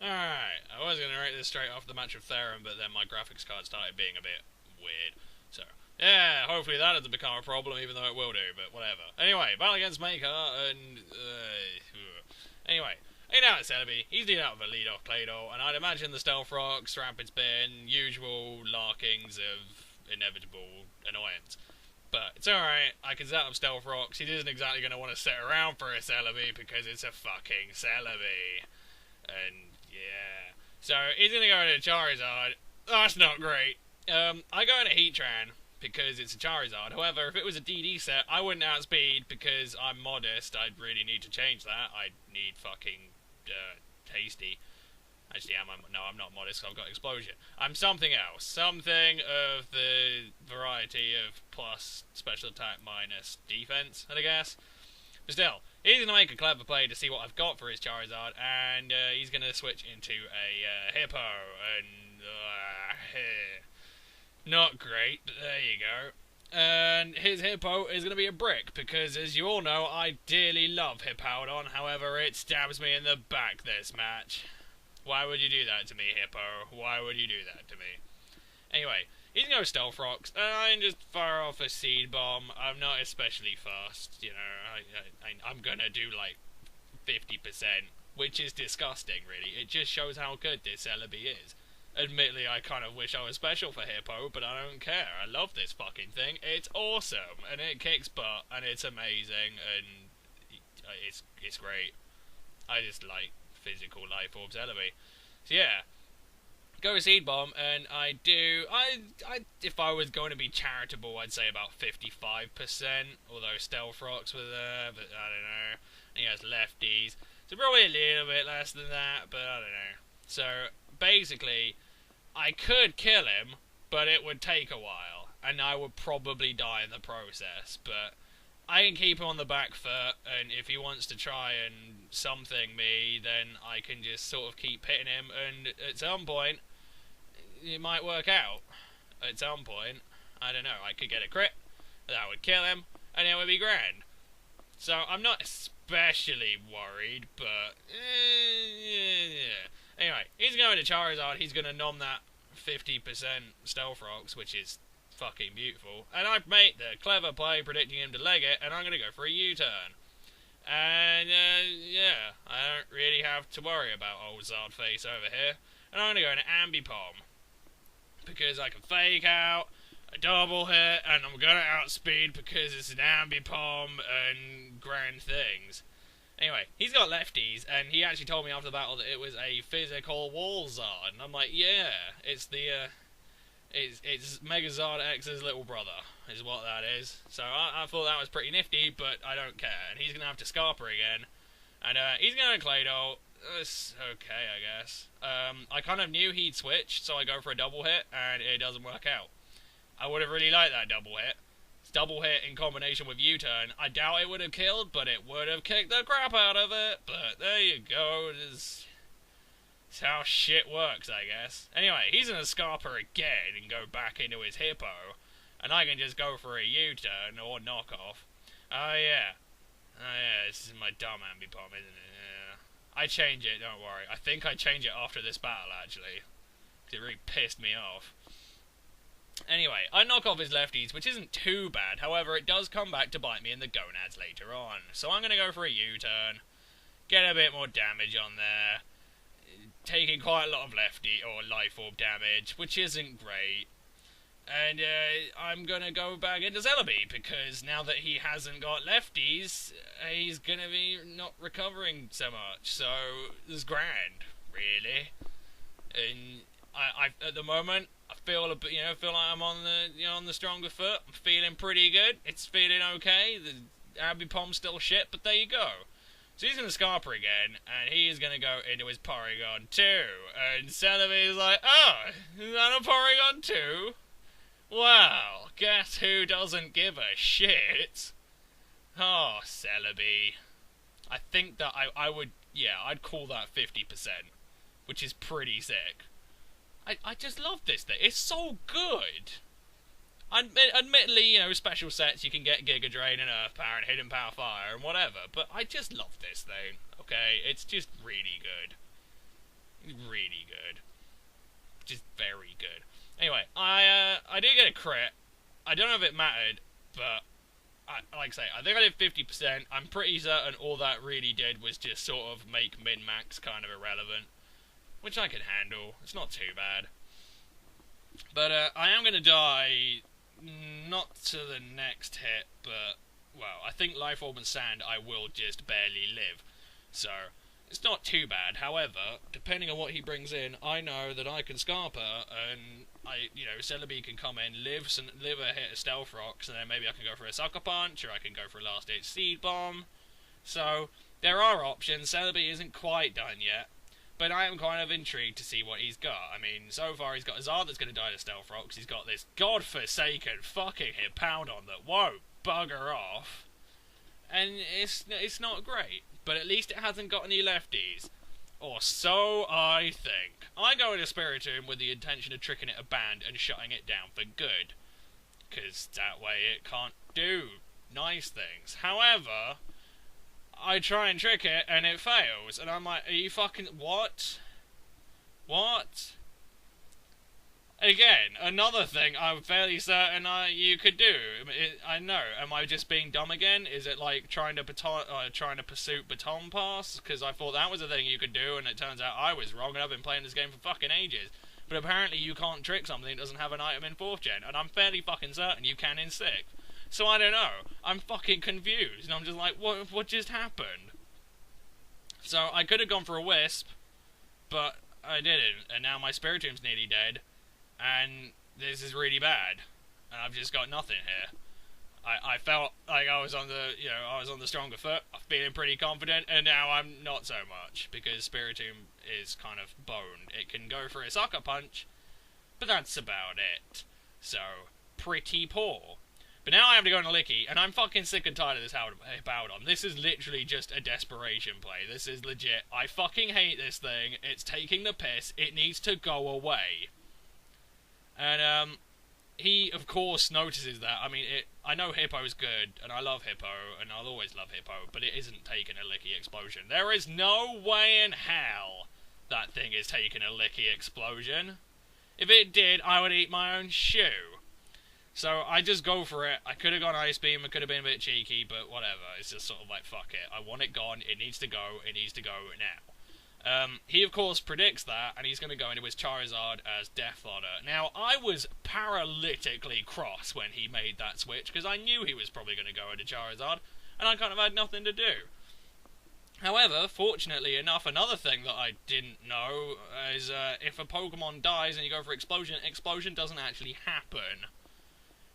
Alright, I was going to rate this straight off the match of Theron, but then my graphics card started being a bit weird. So, yeah, hopefully that doesn't become a problem, even though it will do, but whatever. Anyway, battle against Makar, and... anyway, ain't out Celebi, he's dealing out with a lead-off Claydol, and I'd imagine the Stealth Rocks, Rampant Spin, usual larkings of inevitable annoyance. But it's alright, I can set up Stealth Rocks, he isn't exactly going to want to sit around for a Celebi, because it's a fucking Celebi. And, yeah. So, he's going to go into Charizard. That's not great. I go into Heatran, because it's a Charizard. However, if it was a DD set, I wouldn't outspeed, because I'm modest. I'd really need to change that. I'd need fucking, Tasty. Actually, I'm not modest, I've got Explosion. I'm something else. Something of the variety of plus special attack minus defense, I guess. But still, he's going to make a clever play to see what I've got for his Charizard, and he's going to switch into a Hippo, and not great, there you go. And his Hippo is going to be a brick, because as you all know, I dearly love Hippowdon, however it stabs me in the back this match. Why would you do that to me, Hippo? Why would you do that to me? Anyway, he's going to Stealth Rocks, and I can just fire off a Seed Bomb. I'm not especially fast, you know, I'm going to do like 50%, which is disgusting, really. It just shows how good this Celebi is. Admittedly, I kind of wish I was special for Hippo, but I don't care. I love this fucking thing. It's awesome, and it kicks butt, and it's amazing, and it's great. I just like physical life orb Celebi. So yeah, go Seed Bomb, and I if I was going to be charitable, I'd say about 55%, although Stealth Rocks were there, but I don't know. And he has lefties, so probably a little bit less than that, but I don't know. So, basically, I could kill him, but it would take a while, and I would probably die in the process, but I can keep him on the back foot, and if he wants to try and something me, then I can just sort of keep hitting him, and at some point, it might work out. At some point, I don't know, I could get a crit, that would kill him, and it would be grand. So, I'm not especially worried, but, yeah. Anyway, he's going to Charizard, he's going to nom that 50% Stealth Rocks, which is fucking beautiful. And I've made the clever play predicting him to leg it, and I'm going to go for a U-turn. And, yeah, I don't really have to worry about old Zard face over here. And I'm going to go into Ambipom, because I can fake out, a double hit, and I'm going to outspeed because it's an Ambipom and grand things. Anyway, he's got lefties, and he actually told me after the battle that it was a physical wall Zard, and I'm like, yeah, it's the, it's Megazard X's little brother, is what that is. So I thought that was pretty nifty, but I don't care, and he's going to have to Scarper again, and he's going to Claydol. It's okay, I guess. I kind of knew he'd switch, so I go for a double hit, and it doesn't work out. I would have really liked that double hit. Double hit in combination with U-turn. I doubt it would have killed, but it would have kicked the crap out of it. But there you go. It's how shit works, I guess. Anyway, he's going to Scarper again and go back into his Hippo. And I can just go for a U-turn or knockoff. Oh yeah. Oh yeah, this is my dumb Ambipom, isn't it? Yeah. I change it, don't worry. I think I change it after this battle, actually. Because it really pissed me off. Anyway, I knock off his lefties, which isn't too bad. However, it does come back to bite me in the gonads later on. So I'm going to go for a U-turn, get a bit more damage on there, taking quite a lot of lefty or life orb damage, which isn't great. And I'm going to go back into Celebi, because now that he hasn't got lefties, he's going to be not recovering so much. So, it's grand, really. And I at the moment, I feel a bit, feel like I'm on the, on the stronger foot. I'm feeling pretty good. It's feeling okay. The Ambipom's still shit, but there you go. So he's going to Scarper again, and he is going to go into his Porygon 2. And Celebi is like, oh, is that a Porygon 2? Wow, guess who doesn't give a shit? Oh, Celebi. I think that I would, I'd call that 50%, which is pretty sick. I just love this thing. It's so good. Admittedly, special sets, you can get Giga Drain and Earth Power and Hidden Power Fire and whatever, but I just love this thing, okay? It's just really good. crit. I don't know if it mattered, but like I say, I think I did 50%. I'm pretty certain all that really did was just sort of make min-max kind of irrelevant, which I can handle. It's not too bad. But I am going to die, not to the next hit, but, well, I think Life Orb and Sand I will just barely live. So, it's not too bad. However, depending on what he brings in, I know that I can Scarper, and Celebi can come in, live a hit of Stealth Rocks, and then maybe I can go for a Sucker Punch, or I can go for a Last Ditch Seed Bomb. So, there are options. Celebi isn't quite done yet, but I am kind of intrigued to see what he's got. I mean, so far he's got a Zard that's going to die to Stealth Rocks, he's got this godforsaken fucking Hippowdon that won't bugger off, and it's not great. But at least it hasn't got any lefties. Or so I think. I go into Spiritomb with the intention of tricking it a band and shutting it down for good. Because that way it can't do nice things. However, I try and trick it and it fails. And I'm like, are you fucking... What? What? Again, another thing I'm fairly certain you could do. I know. Am I just being dumb again? Is it like trying to pursue baton pass? Because I thought that was a thing you could do, and it turns out I was wrong, and I've been playing this game for fucking ages. But apparently you can't trick something that doesn't have an item in 4th gen, and I'm fairly fucking certain you can in 6th. So I don't know. I'm fucking confused, and I'm just like, what just happened? So I could have gone for a Wisp, but I didn't, and now my Spiritomb's nearly dead. And this is really bad, and I've just got nothing here. I felt like I was on the stronger foot. I'm feeling pretty confident, and now I'm not so much because Spiritomb is kind of boned. It can go for a Sucker Punch, but that's about it. So pretty poor. But now I have to go on a Licky, and I'm fucking sick and tired of this Hippowdon. This is literally just a desperation play. This is legit. I fucking hate this thing. It's taking the piss. It needs to go away. And, he, of course, notices that. I mean, I know Hippo's good, and I love Hippo, and I'll always love Hippo, but it isn't taking a Licky Explosion. There is no way in hell that thing is taking a Licky Explosion. If it did, I would eat my own shoe. So, I just go for it. I could have gone Ice Beam, it could have been a bit cheeky, but whatever. It's just sort of like, fuck it. I want it gone, it needs to go now. He of course predicts that, and he's going to go into his Charizard as Death Fodder. Now, I was paralytically cross when he made that switch, because I knew he was probably going to go into Charizard, and I kind of had nothing to do. However, fortunately enough, another thing that I didn't know is if a Pokemon dies and you go for Explosion, Explosion doesn't actually happen.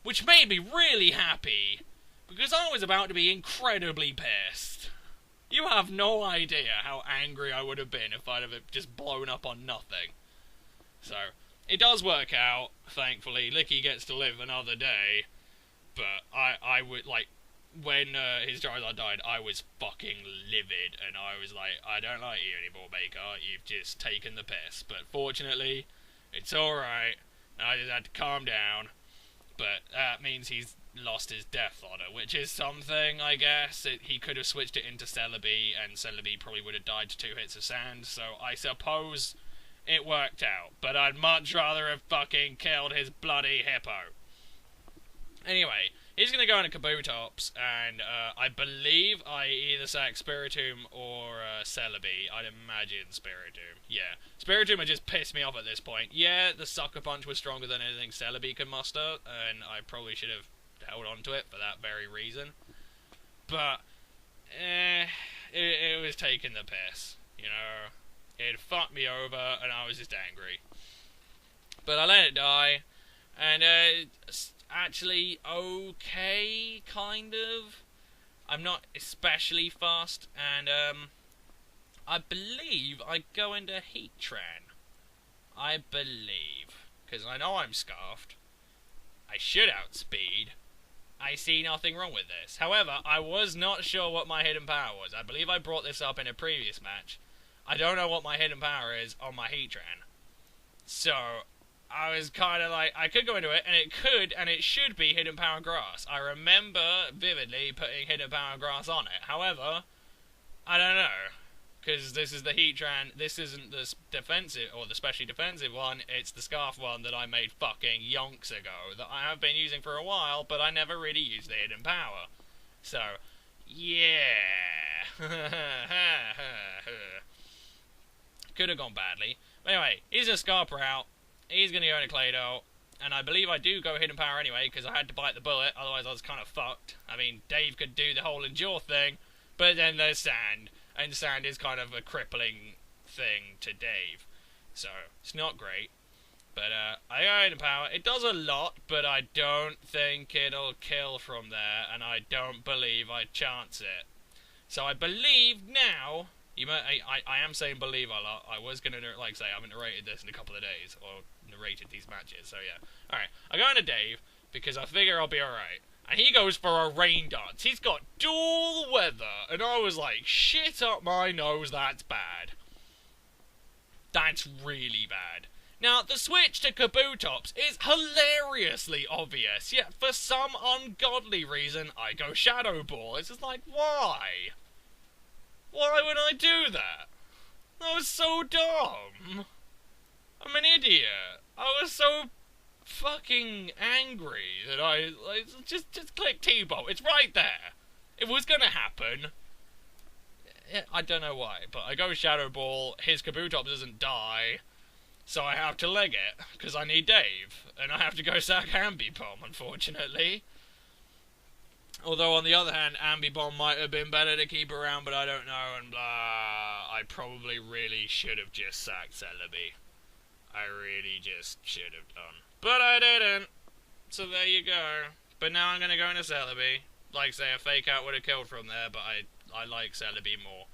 Which made me really happy, because I was about to be incredibly pissed. You have no idea how angry I would have been if I'd have just blown up on nothing. So, it does work out, thankfully. Licky gets to live another day. But I would, like, when his Charizard died, I was fucking livid. And I was like, I don't like you anymore, Makar. You've just taken the piss. But fortunately, it's alright. I just had to calm down. But that means he's lost his Death Fodder, which is something, I guess. He could have switched it into Celebi, and Celebi probably would have died to 2 hits of Sand, so I suppose it worked out. But I'd much rather have fucking killed his bloody Hippo. Anyway, he's going to go into Kabutops, and I believe I either sack Spiritomb or Celebi. I'd imagine Spiritomb. Yeah, Spiritomb had just pissed me off at this point. Yeah, the Sucker Punch was stronger than anything Celebi could muster, and I probably should have held on to it for that very reason. But, it was taking the piss, you know. It fucked me over, and I was just angry. But I let it die, and it's actually okay, kind of. I'm not especially fast, and I believe I go into Heatran. I believe. Because I know I'm scarfed. I should outspeed. I see nothing wrong with this. However, I was not sure what my hidden power was. I believe I brought this up in a previous match. I don't know what my hidden power is on my Heatran. So, I was kind of like, I could go into it, and it should be Hidden Power Grass. I remember vividly putting Hidden Power Grass on it. However, I don't know. because this is the Heatran. This isn't the defensive or the specially defensive one. It's the Scarf one that I made fucking yonks ago that I have been using for a while, but I never really used the hidden power. So, yeah. Could have gone badly. But anyway, he's a Scarper out. He's going to go into Claydol. And I believe I do go hidden power anyway, because I had to bite the bullet, otherwise I was kind of fucked. I mean, Dave could do the whole endure thing, but then there's Sand, and Sand is kind of a crippling thing to Dave. So, it's not great. But, I go hidden power. It does a lot, but I don't think it'll kill from there, and I don't believe I chance it. So I believe now... I am saying believe a lot. I was going to, like I say, I haven't narrated this in a couple of days, or narrated these matches, so yeah. Alright, I go into Dave, because I figure I'll be alright. And he goes for a rain dance. He's got dual weather, and I was like, shit up my nose, that's bad. That's really bad. Now, the switch to Kabutops is hilariously obvious, yet for some ungodly reason, I go Shadow Ball. It's just like, why? Why would I do that? That was so dumb. I'm an idiot. I was so fucking angry that I just click T-Bolt. It's right there. It was gonna happen. I don't know why, but I go Shadow Ball. His Kabutops doesn't die, so I have to leg it because I need Dave, and I have to go sack Ambipom, unfortunately. Although, on the other hand, Ambipom might have been better to keep around, but I don't know, and blah. I probably really should have just sacked Celebi. I really just should have done. But I didn't. So there you go. But now I'm going to go into Celebi. Like, say, a Fake Out would have killed from there, but I like Celebi more.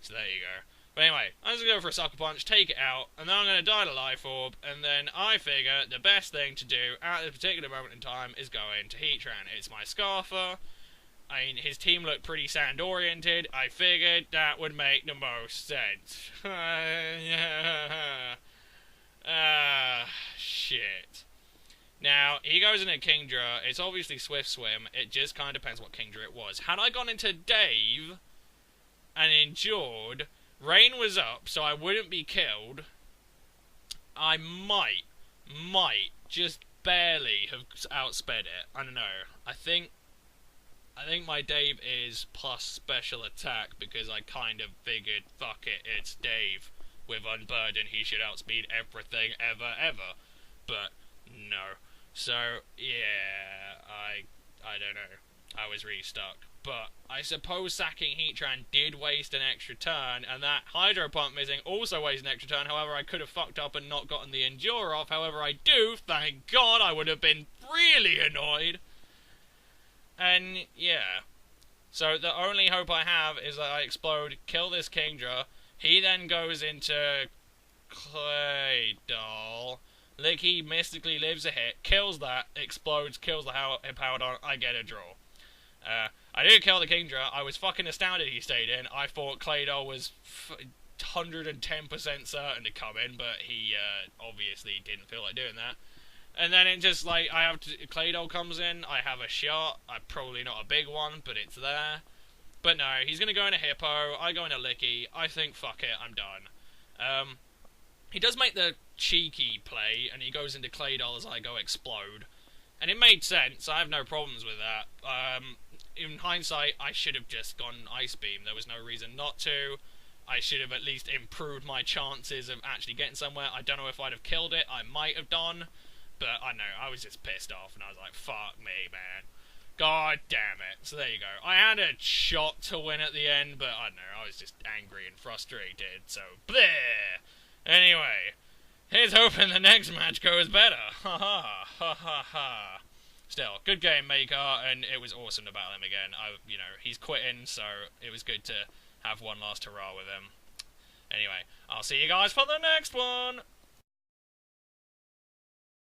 So there you go. But anyway, I'm just going to go for a Sucker Punch, take it out, and then I'm going to die to Life Orb, and then I figure the best thing to do at this particular moment in time is go into Heatran. It's my Scarfer. I mean, his team looked pretty sand-oriented. I figured that would make the most sense. Shit. Now, he goes into Kingdra. It's obviously Swift Swim. It just kind of depends what Kingdra it was. Had I gone into Dave and endured... Rain was up, so I wouldn't be killed. I might, just barely have outsped it. I don't know. I think my Dave is plus special attack because I kind of figured, fuck it, it's Dave. With Unburden, he should outspeed everything ever. But, no. So, yeah, I don't know. I was really stuck. But I suppose sacking Heatran did waste an extra turn, and that Hydro Pump missing also wasted an extra turn. However, I could have fucked up and not gotten the Endure off. However, I do. Thank God. I would have been really annoyed. And, yeah. So the only hope I have is that I explode, kill this Kingdra. He then goes into Claydol. Licky mystically lives a hit, kills that, explodes, kills the Hippowdon. I get a draw. I did kill the Kingdra. I was fucking astounded he stayed in. I thought Claydol was 110% certain to come in, but he obviously didn't feel like doing that. And then it just, like, Claydol comes in, I have a shot. Probably not a big one, but it's there. But no, he's going to go into Hippo. I go into Licky. I think, fuck it, I'm done. He does make the cheeky play, and he goes into Claydol as I go explode. And it made sense. I have no problems with that. In hindsight, I should have just gone Ice Beam. There was no reason not to. I should have at least improved my chances of actually getting somewhere. I don't know if I'd have killed it. I might have done. But I know, I was just pissed off. And I was like, fuck me, man. God damn it. So there you go. I had a shot to win at the end. But I don't know, I was just angry and frustrated. So, bleh. Anyway. Here's hoping the next match goes better. Ha ha. Ha ha ha. Still, good game, Makar, and it was awesome to battle him again. He's quitting, so it was good to have one last hurrah with him. Anyway, I'll see you guys for the next one!